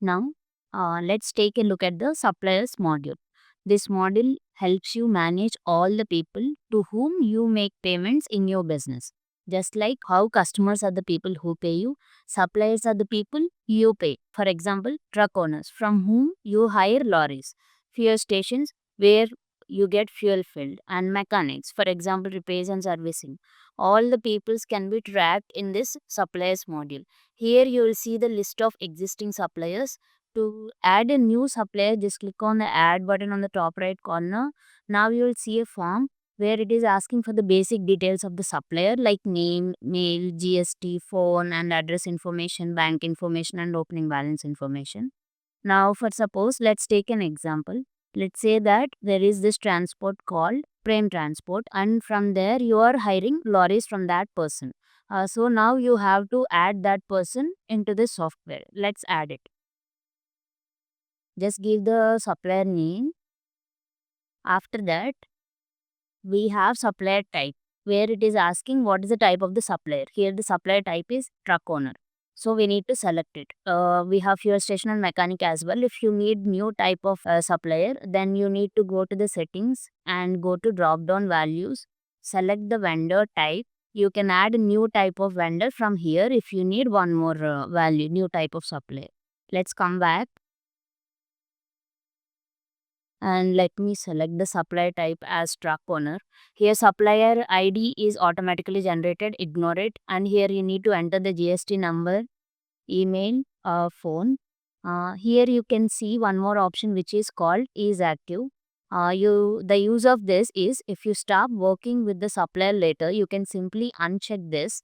Now, let's take a look at the suppliers module. This module helps you manage all the people to whom you make payments in your business. Just like how customers are the people who pay you, suppliers are the people you pay. For example, truck owners from whom you hire lorries, fuel stations where you get fuel filled, and mechanics, for example, repairs and servicing. All the peoples can be tracked in this suppliers module. Here you will see the list of existing suppliers. To add a new supplier, just click on the add button on the top right corner. Now you will see a form where it is asking for the basic details of the supplier like name, mail, GST, phone and address information, bank information and opening balance information. Now for suppose, let's take an example. Let's say that there is this transport called Prem Transport, and from there you are hiring lorries from that person. So now you have to add that person into the software. Let's add it. Just give the supplier name. After that, we have supplier type where it is asking what is the type of the supplier. Here the supplier type is truck owner. So we need to select it. We have fuel station and mechanic as well. If you need new type of supplier, then you need to go to the settings and go to drop down values. Select the vendor type. You can add a new type of vendor from here if you need one more value, new type of supplier. Let's come back and let me select the supplier type as truck owner. Here supplier ID is automatically generated, ignore it, and here you need to enter the GST number, email, phone. Here you can see one more option which is called is active. The use of this is if you stop working with the supplier later, you can simply uncheck this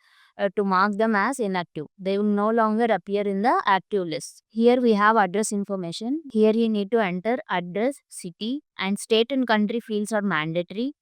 to mark them as inactive. They will no longer appear in the active list. Here we have address information. Here you need to enter address, city and state and country fields are mandatory.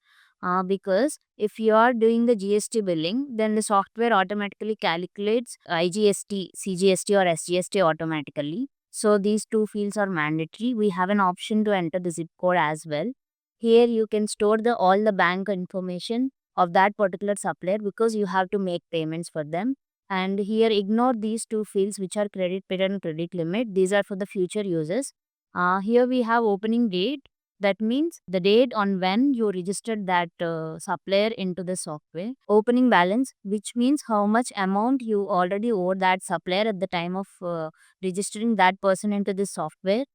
Because if you are doing the GST billing, then the software automatically calculates IGST, CGST or SGST automatically. So these two fields are mandatory. We have an option to enter the zip code as well. Here you can store all the bank information of that particular supplier because you have to make payments for them. And here ignore these two fields which are credit period and credit limit. These are for the future users. Here we have opening date. That means the date on when you registered that supplier into the software. Opening balance, which means how much amount you already owe that supplier at the time of registering that person into this software.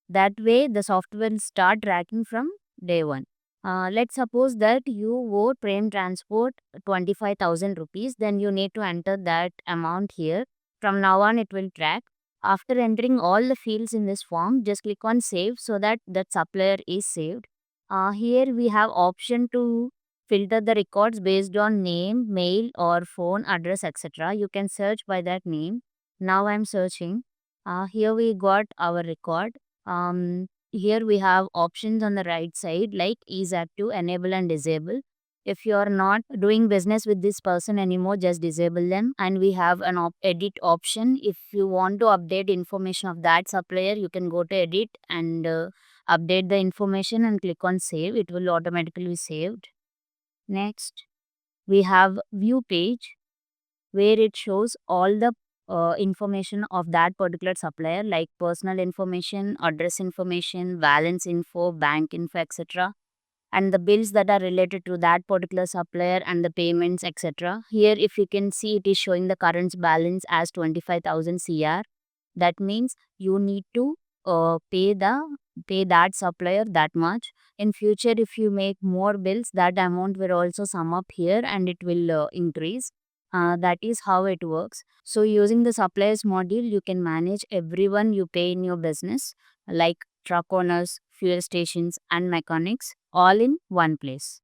That way, the software will start tracking from day one. Let's suppose that you owe Prem Transport 25,000 rupees, then you need to enter that amount here. From now on, it will track. After entering all the fields in this form, just click on save so that that supplier is saved. Here we have option to filter the records based on name, mail or phone address, etc. You can search by that name. Now I'm searching. Here we got our record. Here we have options on the right side like is active, enable and disable. If you are not doing business with this person anymore, just disable them. And we have an edit option. If you want to update information of that supplier, you can go to edit and update the information and click on save. It will automatically be saved. Next, we have view page where it shows all the information of that particular supplier like personal information, address information, balance info, bank info, etc. and the bills that are related to that particular supplier and the payments, etc. Here, if you can see, it is showing the current balance as 25,000 CR. That means you need to pay that supplier that much. In future, if you make more bills, that amount will also sum up here and it will increase. That is how it works. So using the suppliers module, you can manage everyone you pay in your business, like truck owners, fuel stations, and mechanics, all in one place.